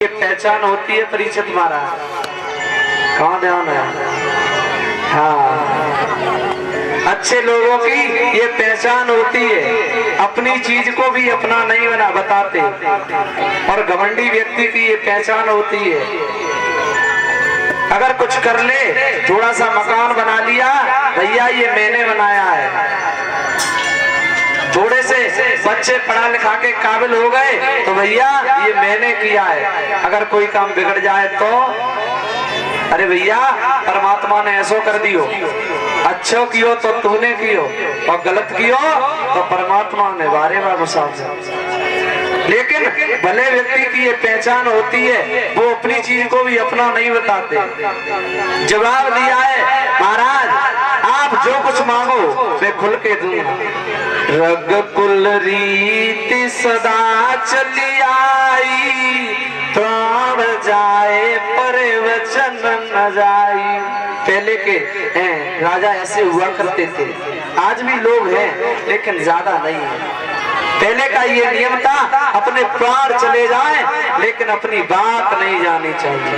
ये पहचान होती है परिचित महाराज। कहाँ ध्यान है? हाँ, अच्छे लोगों की ये पहचान होती है, अपनी चीज को भी अपना नहीं बना बताते। और घमंडी व्यक्ति की ये पहचान होती है, अगर कुछ कर ले, थोड़ा सा मकान बना लिया, भैया ये मैंने बनाया है। थोड़े से बच्चे पढ़ा लिखा के काबिल हो गए तो भैया ये मैंने किया है। अगर कोई काम बिगड़ जाए तो अरे भैया परमात्मा ने ऐसो कर दियो, अच्छो कियो तो तूने कियो और गलत कियो तो परमात्मा ने बारे बार साफ। लेकिन भले व्यक्ति की ये पहचान होती है, वो अपनी चीज को भी अपना नहीं बताते। जवाब दिया है महाराज, आप जो कुछ मांगो मैं खुल के दूंगा। रघुकुल रीति सदा चली आई, प्राण जाए पर वचन न जाई। पहले के राजा ऐसे हुआ करते थे, आज भी लोग हैं लेकिन ज्यादा नहीं है। पहले का ये नियम था, अपने प्राण चले जाएं लेकिन अपनी बात नहीं जानी चाहिए।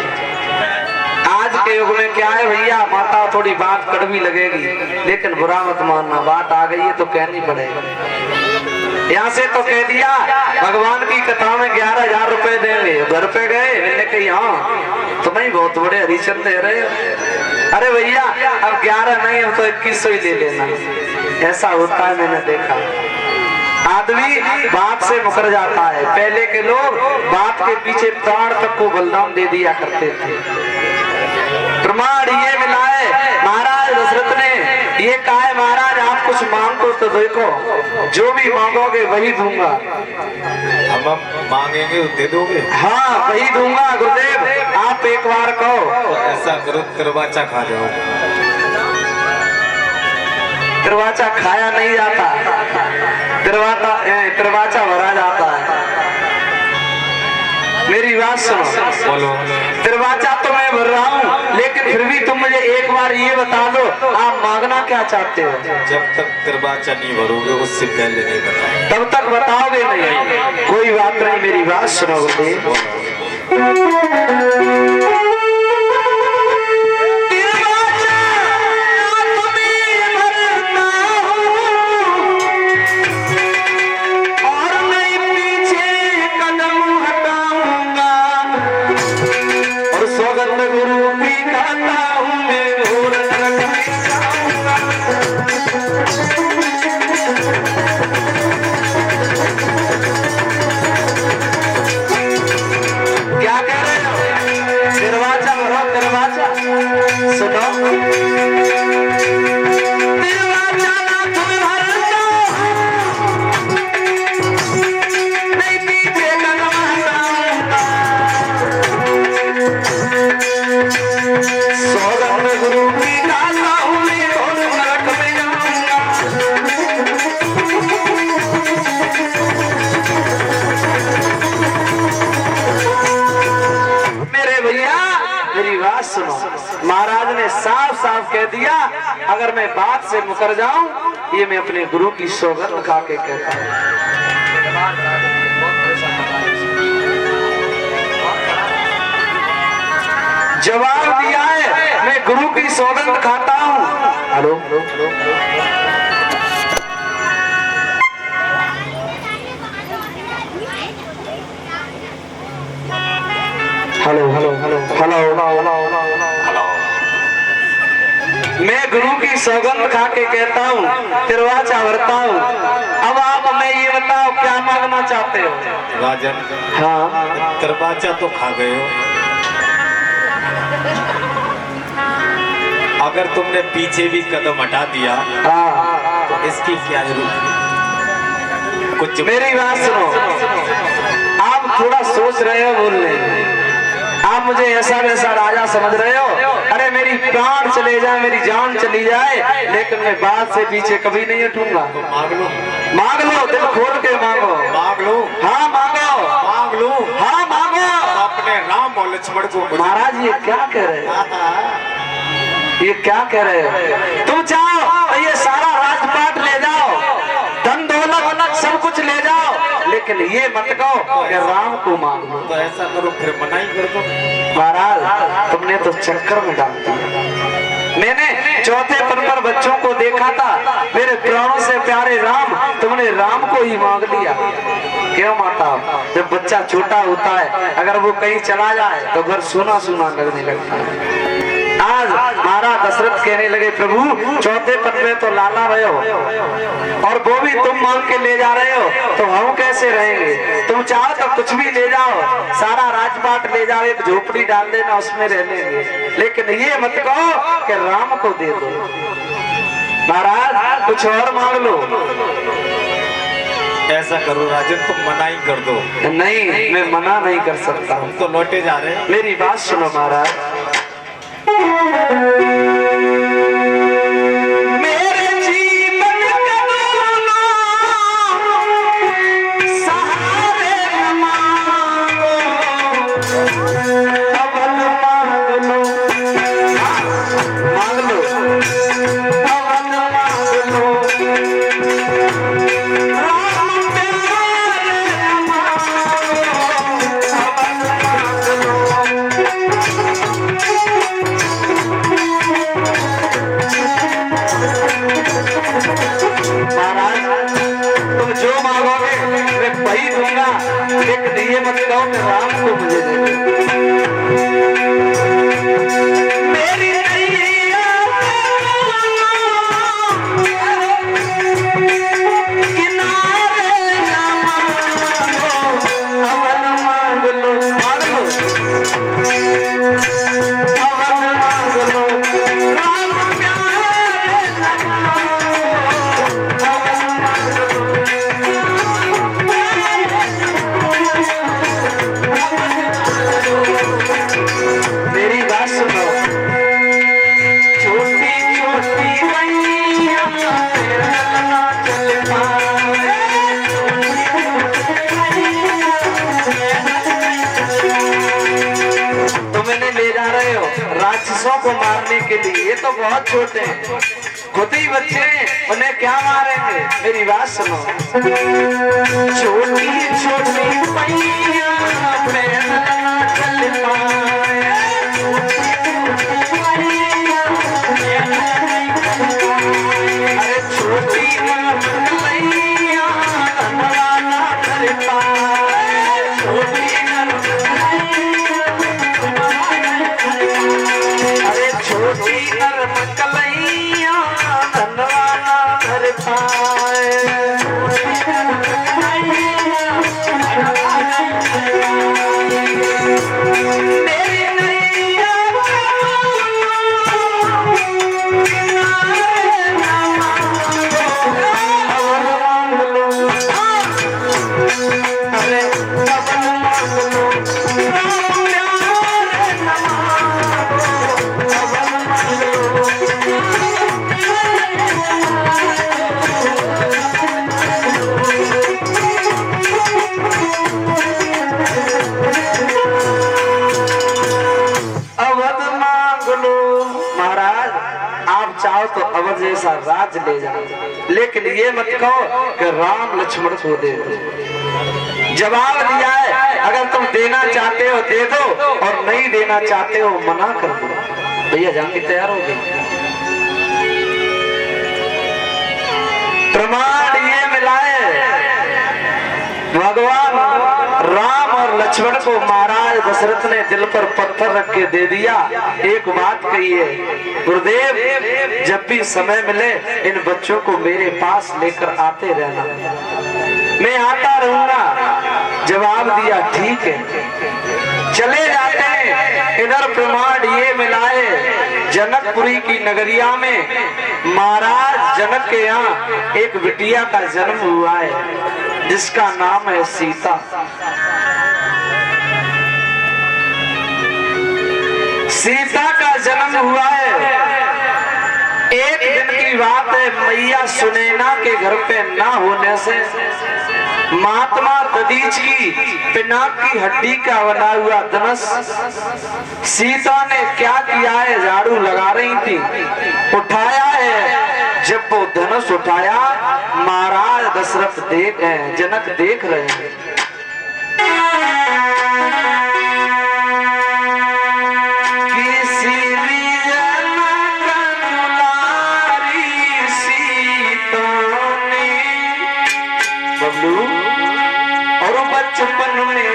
आज के युग में क्या है भैया, माता थोड़ी बात कड़वी लगेगी लेकिन बुरा मत मानना, बात आ गई है तो कहनी पड़ेगी। यहाँ से तो कह दिया भगवान की कथा में 11,000 रुपए देंगे, घर पे गए, मैंने कही हाँ तुम्हें बहुत बड़े हरिचंद दे रहे हो। अरे भैया अब 11 नहीं, अब तो 2100 ही ले लेना। ऐसा होता है, मैंने देखा। आदमी बात से मुकर जाता है। पहले के लोग बात के पीछे प्राण तक को बलिदान दे दिया करते थे। प्रमाण ये मिला है, महाराज दशरथ ने ये कहा है, महाराज आप कुछ मांगो तो देखो, जो भी मांगोगे वही दूंगा। हम मांगेंगे दे दोगे? हाँ वही दूंगा गुरुदेव, आप एक बार कहो। तो ऐसा करो तिरवाचा खा जाओ। तिरवाचा खाया नहीं जाता, तिरवाचा भरा जाता है। मेरी बात सुनो, बोलो। तिरवाचा तो मैं भर रहा हूँ, लेकिन फिर भी तुम मुझे एक बार ये बता दो आप मांगना क्या चाहते हो। जब तक तिरवाचा नहीं भरोगे उससे पहले नहीं बताएंगे। तब तक बताओगे नहीं? कोई बात नहीं, मेरी बात सुनोगे। महाराज ने साफ साफ कह दिया, अगर मैं बात से मुकर जाऊं, ये मैं अपने गुरु की सौगंध खा के कहता हूं। जवाब दिया है, मैं गुरु की सौगंध खाता हूं। Hello hello hello hello hello hello, मैं गुरु की सौगंध खा के कहता हूँ, तिरवाचा भरता हूँ। अब आप हमें ये बताओ क्या मांगना चाहते हो? राजन, हाँ तिरवाचा तो खा गए हो, अगर तुमने पीछे भी कदम हटा दिया हाँ तो इसकी क्या जरूरत? कुछ मेरी बात सुनो, आप थोड़ा सोच रहे हो बोलने, आप मुझे ऐसा वैसा राजा समझ रहे हो। अरे मेरी प्राण चले जाए, मेरी जान चली जाए, लेकिन मैं बात से पीछे कभी नहीं हटूंगा। तो मांग लो, मांग लो, दिल खोल के मांगो। मांग लो, हाँ मांगो, मांग लो, हाँ मांगो। अपने राम और लक्ष्मण को। महाराज ये क्या कह रहे हो? ये क्या कह रहे हो? तुम चाहो ये सारा राजपाट ले जाओ, धन दौलत सब कुछ ले जाओ, लेकिन ये मत कहो कि राम को मांग लो। तो ऐसा करो फिर मनाई कर दो। महाराज तुमने तो चक्कर में डाल दिया। मैंने चौथे पन पर बच्चों को देखा था, मेरे प्राणों से प्यारे राम, तुमने राम को ही मांग लिया। क्यों माता, जब बच्चा छोटा होता है अगर वो कहीं चला जाए तो घर सुना सुना लगने लगता है। आज महाराज दशरथ कहने लगे, प्रभु चौथे पद में तो लाला रहे हो और वो भी तुम मांग के ले जा रहे हो, तो हम कैसे रहेंगे? तुम चाहो तो कुछ भी ले जाओ, सारा राजपाट ले जाओ, एक झोपड़ी डाल देना, उसमें रह लेंगे, लेकिन ये मत कहो कि राम को दे दो। महाराज कुछ और मांग लो। ऐसा करो राजन, तुम मनाई कर दो। नहीं, मैं मना नहीं कर सकता हूँ। तो लौटे जा रहे हैं। मेरी बात सुनो महाराज। मेरे जीवन का दोनों सहारे मांगो, अवल मांग लो, मांग लो, अवल मांग लो, राम प्यारे मांगो, अवल मांग लो। महाराज तुम जो मांगोगे मैं वही दूंगा, लेकिन ये मत कहो कि राम को मुझे दे दो। मेरी नैया किनारे ना मांगो, अवल मांग लो, मांग लो, अवल मांग लो, राम प्यारे ना मांगो, अवल मांग लो। मेरी बात सुनो। छोटी छोटी मैया ना चल पाए, तो मैंने ले जा रहे हो राक्षसों को मारने के लिए, ये तो बहुत छोटे हैं, खुद ही बच्चे हैं, उन्हें क्या मारेंगे? मेरी बात सुनो। छोटी छोटी मैया ना चल पाए, अरे छोटी मैया ना चल पाए, छोटी अरे छोटी नरम कलैया धनवाना धर पाए। मेरी नैया किनारे ना मांगो, अवल मांग लो, अरे अवल मांग लो, राम प्यारे ना मांगो, अवल मांग लो। अवध मांग लो। महाराज आप चाहो तो अवध जैसा राज ले जाओ, लेकिन ये मत कहो कि राम लक्ष्मण को दे दो। जवाब दिया है, अगर तुम देना चाहते हो दे दो, और नहीं देना चाहते हो मना कर दो। भैया जाने तैयार हो गए। प्रमाण ये मिलाए, भगवान राम और लक्ष्मण को महाराज दशरथ ने दिल पर पत्थर रख के दे दिया। एक बात कही है, गुरुदेव जब भी समय मिले इन बच्चों को मेरे पास लेकर आते रहना, मैं आता रहूंगा। जवाब दिया ठीक है, चले जाते हैं। इधर प्रमाण ये मिलाए, जनकपुरी की नगरिया में महाराज जनक के यहाँ एक बिटिया का जन्म हुआ है, जिसका नाम है सीता। सीता का जन्म हुआ है। एक दिन की बात है, मैया सुनैना के घर पे ना होने से महात्मा दधीच की पिनाक की हड्डी का बना हुआ धनुष सीता ने क्या किया है, झाड़ू लगा रही थी, उठाया है जब वो धनुष उठाया, महाराज दशरथ जनक देख रहे हैं। और बचपन में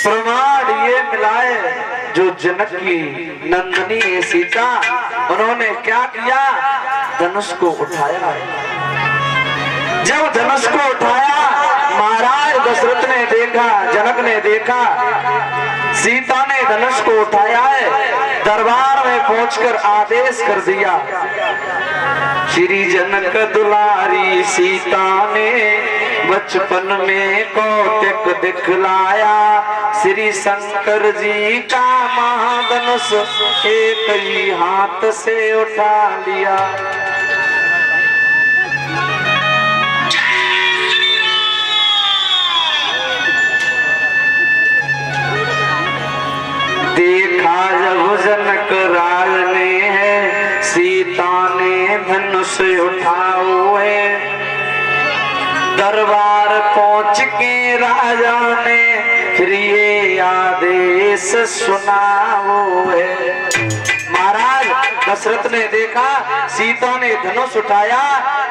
प्रमाण ये मिलाए जो जनक की नंदनी है सीता, उन्होंने क्या किया, धनुष को उठाया। जब धनुष को उठाया, महाराज दशरथ ने देखा, जनक ने देखा, सीता ने धनुष को उठाया है। दरबार में पहुंचकर आदेश कर दिया, श्री जनक दुलारी सीता ने बचपन में कौतिक दिखलाया, श्री शंकर जी का महाधनुष एक ही हाथ से उठा लिया। देखा जब जनक राज ने है, सीता ने धनुष उठाओ है। दरबार पहुंच के राजा ने फिर ये आदेश सुनाओ है। महाराज दशरथ ने देखा, सीता ने धनुष उठाया,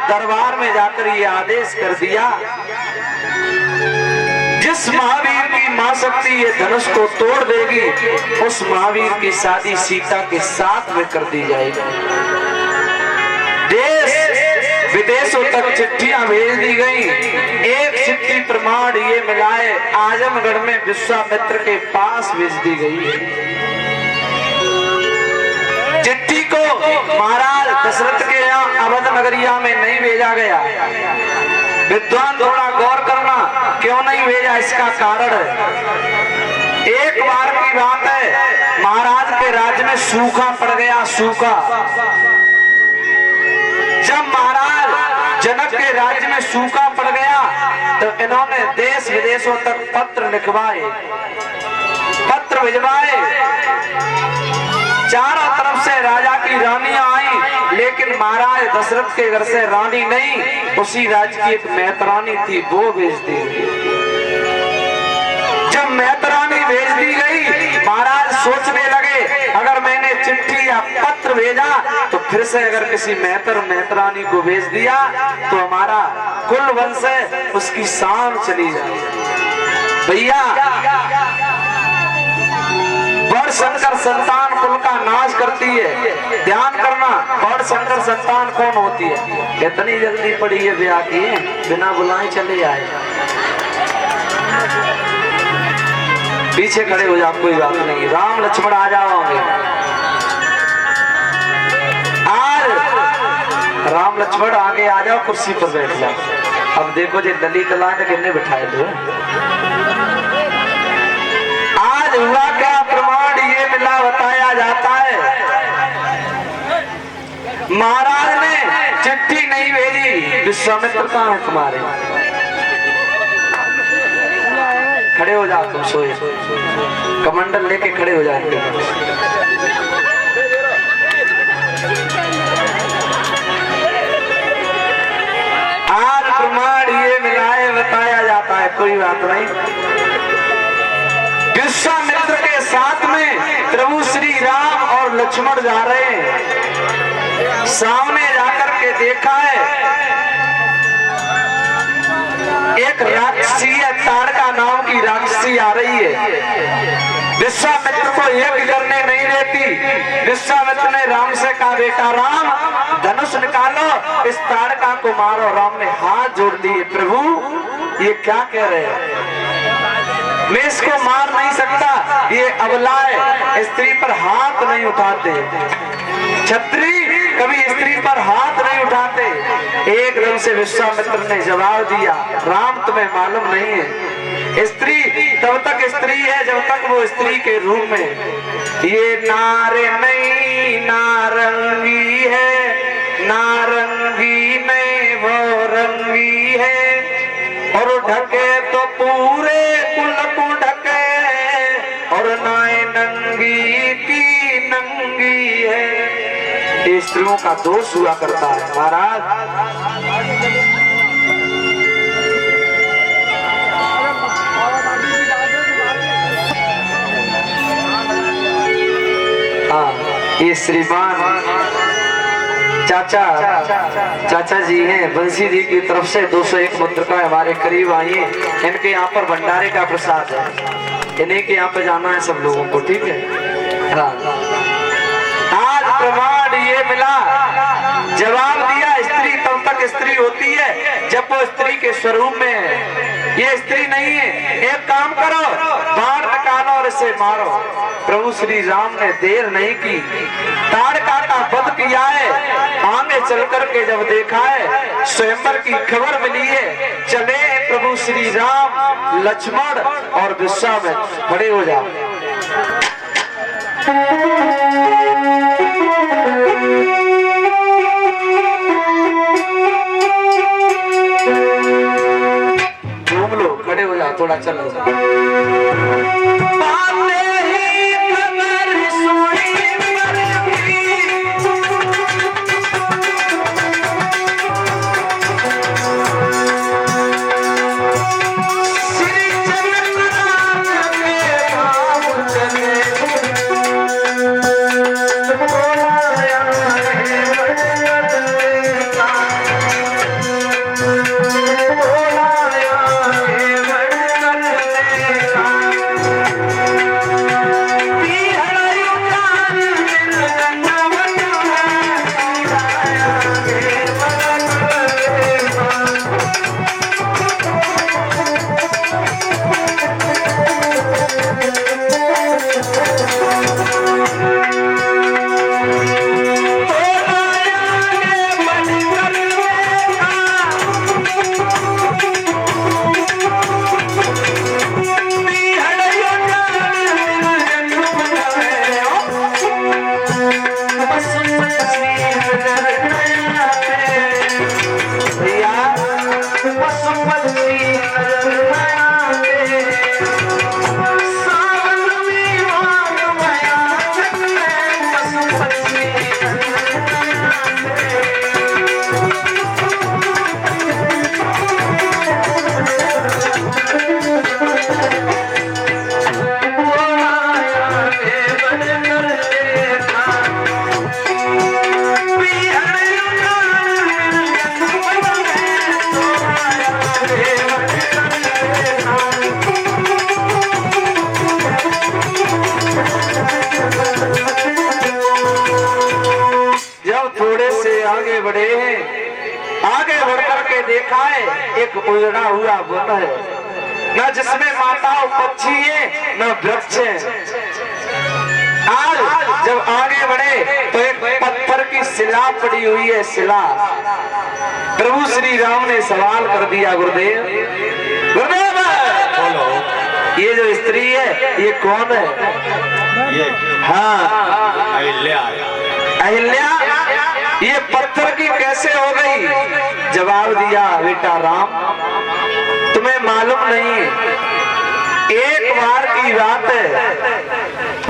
दरबार में जाकर ये आदेश कर दिया, जिस महावीर की मां शक्ति ये धनुष को तोड़ देगी, उस महावीर की शादी सीता के साथ में कर दी जाएगी। देश विदेशों तक चिट्ठियां भेज दी गई। एक चिट्ठी प्रमाण ये मिलाए आजमगढ़ में विश्वामित्र के पास भेज दी गई है। चिट्ठी को महाराज दशरथ के यहाँ अवध नगरिया में नहीं भेजा गया। विद्वान थोड़ा गौर करना, क्यों नहीं भेजा, इसका कारण है। एक बार की बात है, महाराज के राज्य में सूखा पड़ गया, सूखा। जब महाराज जनक के राज्य में सूखा पड़ गया तो इन्होंने देश विदेशों तक पत्र लिखवाए, पत्र भिजवाए। चारों तरफ से राजा की रानियां आई, लेकिन महाराज दशरथ के घर से रानी नहीं, उसी राज्य की एक मेहतरानी थी, वो भेज दी। जब मेहतरानी भेज दी गई, महाराज सोचने लगे, अगर मैंने चिट्ठी या पत्र भेजा तो फिर से अगर किसी मेहतरानी को भेज दिया तो हमारा कुल वंश है, उसकी शान चली जाए। भैया, बड़ शंकर संतान कुल का नाश करती है। ध्यान करना, बड़ शंकर संतान कौन होती है? इतनी जल्दी पड़ी है ब्याह की, बिना बुलाए चले आए। पीछे खड़े हो जाओ, कोई बात नहीं, राम लक्ष्मण आ जाओगे। आज राम लक्ष्मण आगे आ जाओ, कुर्सी पर बैठ जाओ। अब देखो जी ललित लाल किन्ने बिठाए लो। आज हुआ क्या, प्रमाण ये मिला महाराज ने चिट्ठी नहीं भेजी, विश्वामित्र कहाँ है तुम्हारे? खड़े हो जाओ, तुम सोए कमंडल लेके खड़े हो जाएंगे। आज प्रमाण ये मिलाए बताया जाता है, कोई बात नहीं। विश्वामित्र के साथ में प्रभु श्री राम और लक्ष्मण जा रहे हैं। सामने जाकर के देखा है एक राक्षसी है, ताड़का नाम की राक्षसी आ रही है। विश्वामित्र को यज्ञ करने नहीं देती। विश्वामित्र ने राम से कहा, बेटा राम धनुष निकालो, इस ताड़का को मारो। राम ने हाथ जोड़ दिए, प्रभु ये क्या कह रहे हैं? मैं इसको मार नहीं सकता, ये अबला है, स्त्री पर हाथ नहीं उठाते। क्षत्रिय कभी स्त्री पर हाथ नहीं उठाते। एकदम से विश्वामित्र ने जवाब दिया, राम तुम्हें मालूम नहीं है, स्त्री तब तक स्त्री है जब तक वो स्त्री के रूप में। ये नारे नहीं नारंगी है, नारंगी नहीं वो रंगी है, और ढके तो पूरे कुल को ढके, और नाए नंगी की नंगी है। ये स्त्रियों का दोष हुआ करता है महाराज। हाँ, ये श्रीमान चाचा जी हैं, बंसी जी की तरफ से 201 मुद्रिका हमारे करीब आई है। इनके यहाँ पर भंडारे का प्रसाद है, इन्हीं के यहाँ पे जाना है सब लोगों को, ठीक है। हाँ, आज प्रमाण ये मिला, जवाब दिया, स्त्री तब तक स्त्री होती है जब वो स्त्री के स्वरूप में है, ये स्त्री नहीं है। एक काम करो, बाण निकालो और इसे मारो। प्रभु श्री राम ने देर नहीं की, ताड़का का वध किया है। आगे चल करके जब देखा है, स्वयंवर की खबर मिली है, चले प्रभु श्री राम, लक्ष्मण और विश्वामित्र। खड़े हो जाओ। घूम लो, खड़े हो जाओ, थोड़ा चल लो। आगे बढ़ करके देखा है, एक उजड़ा हुआ वन है, न जिसमें माताओं पक्षी है न वृक्ष है। आज जब आगे बढ़े तो एक पत्थर की शिला पड़ी हुई है, शिला। प्रभु श्री राम ने सवाल कर दिया, गुरुदेव गुरुदेव बोलो, ये जो स्त्री है ये कौन है? ये हाँ, अहिल्या। अहिल्या ये पत्थर की कैसे हो गई? जवाब दिया, बेटा राम तुम्हें मालूम नहीं, एक बार की बात है,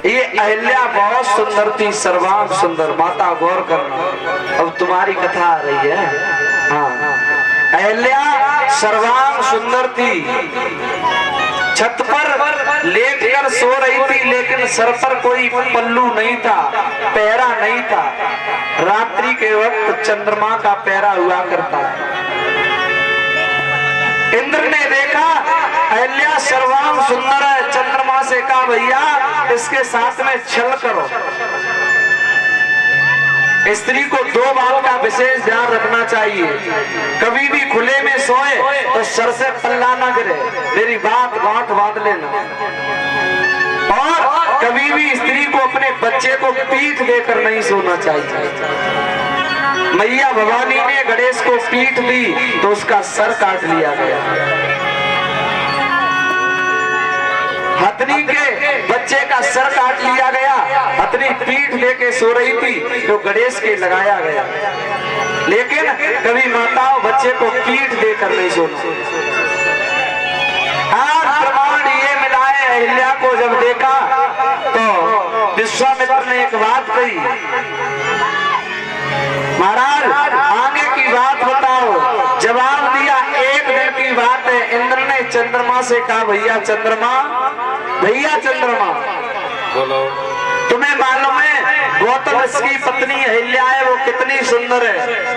ये अहिल्या बहुत सुंदर थी, सर्वांग सुंदर। माता गौर करना, अब तुम्हारी कथा आ रही है। हाँ, अहिल्या सर्वांग सुंदर थी, छत पर लेटकर सो रही थी, लेकिन सर पर कोई पल्लू नहीं था, पहरा नहीं था। रात्रि के वक्त चंद्रमा का पहरा हुआ करता है। इंद्र ने देखा अहिल्या सर्वांग सुंदर है, चंद्रमा से कहा भैया इसके साथ में छल करो। स्त्री को दो बात का विशेष ध्यान रखना चाहिए, कभी भी खुले में सोए तो सर से पल्ला ना गिरे, मेरी बात गांठ बांध लेना। और कभी भी स्त्री को अपने बच्चे को पीठ देकर नहीं सोना चाहिए। मैया भवानी ने गणेश को पीठ दी तो उसका सर काट लिया गया। हथनी के बच्चे का सर काट लिया गया, हथनी पीठ लेके सो रही थी तो गणेश के लगाया गया। लेकिन कभी माताओं बच्चे को पीठ देकर नहीं सोना। आज प्रमाण ये मिला है, अहिल्या को जब देखा तो विश्वामित्र ने एक बात कही, महाराज आगे की बात बताओ। जवाब दिया, एक दिन की बात है। इंद्र ने चंद्रमा से कहा, भैया चंद्रमा, भैया चंद्रमा, बोलो तुम्हें मालूम है गौतम ऋषि की पत्नी अहिल्या है, वो कितनी सुंदर है?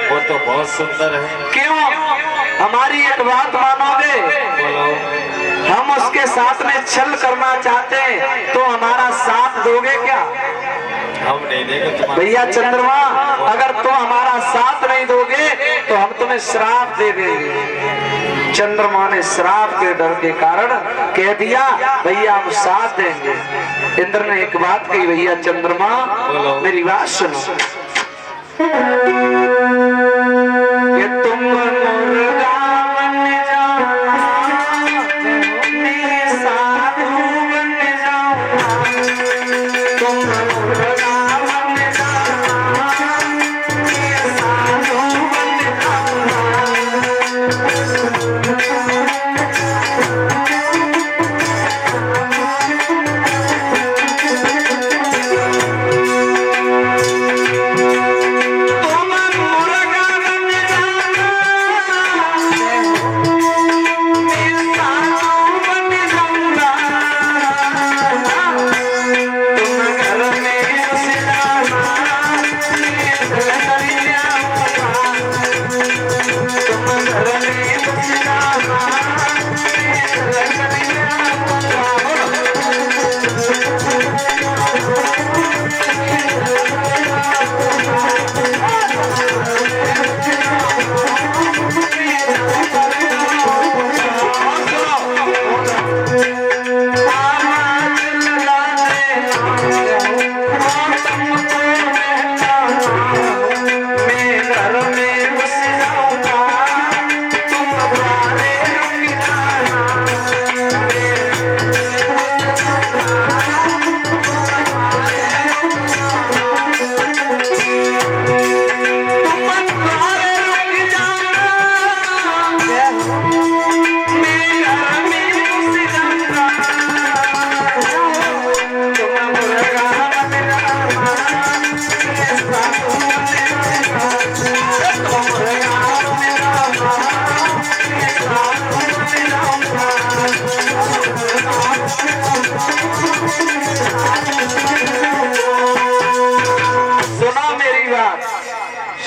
वो तो बहुत सुंदर है। क्यों? हमारी एक बात मानोगे? बोलो हम उसके साथ में छल करना चाहते हैं तो हमारा साथ दोगे क्या? हम नहीं देंगे तुम्हारा। भैया चंद्रमा, अगर तुम हमारा साथ नहीं दोगे तो हम तुम्हें श्राप दे देंगे। चंद्रमा ने श्राप के डर के कारण कह दिया, भैया हम साथ देंगे। इंद्र ने एक बात कही, भैया चंद्रमा मेरी बात सुनो, कि तुम मुर्गा बन जाओ, मैं साधु बन जाऊं, तुम मुर्गा बन जाओ, मैं साधु बन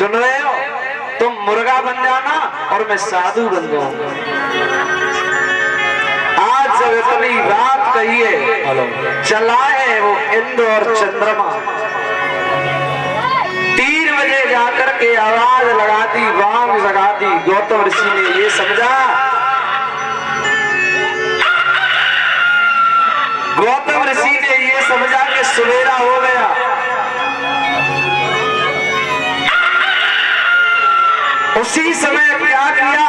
सुन रहे हो? तुम मुर्गा बन जाना और मैं साधु बन जाऊंगा। आज जब इतनी बात कही है, चलाए वो इंद्र और चंद्रमा। 3 बजे जाकर के आवाज लगा दी, बांग लगा दी। गौतम ऋषि ने ये समझा, गौतम ऋषि ने ये समझा कि सवेरा हो गया। उसी समय क्या किया,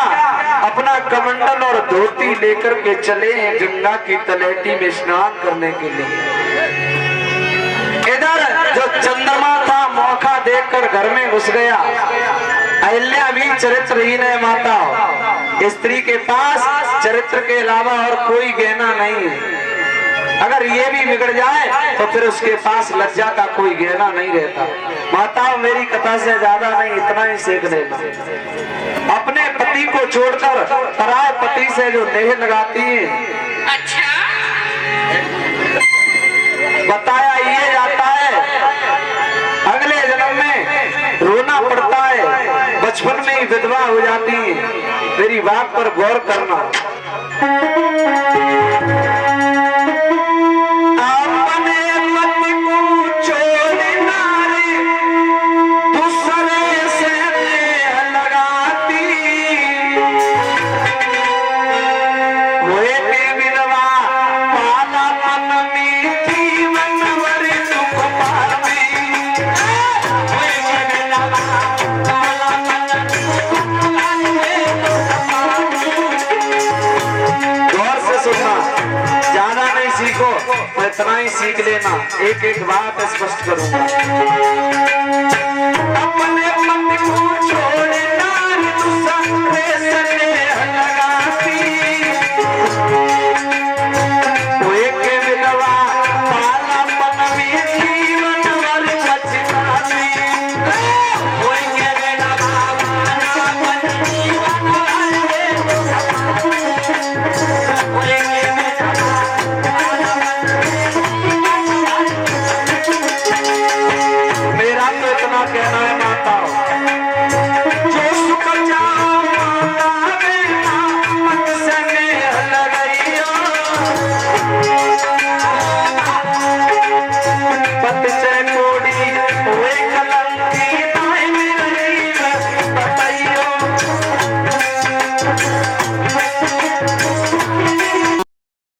अपना कमंडल और धोती लेकर के चले हैं गंगा की तलहटी में स्नान करने के लिए। इधर जो चंद्रमा था, मौका देखकर घर में घुस गया। अहिल्या भी चरित्रहीन है माता, स्त्री के पास चरित्र के अलावा और कोई गहना नहीं है। अगर ये भी बिगड़ जाए तो फिर उसके पास लज्जा का कोई गहना नहीं रहता। माता मेरी कथा से ज्यादा नहीं, इतना ही सीख लेना। अपने पति को छोड़कर पराय पति से जो नेह लगाती है, अच्छा बताया ये जाता है अगले जन्म में रोना पड़ता है, बचपन में ही विधवा हो जाती है। मेरी बात पर गौर करना। अपने पति को छोड़ नारी दूसरे से नेह लगाती, हुए के विधवा पाला मन में जीवन भर दुख पाती। हुए के विधवा पाला मन में गौर से सुनना, ज्यादा नहीं सीखो तो इतना ही सीख लेना। एक एक बात स्पष्ट करूंगा। अपने पति को छोड़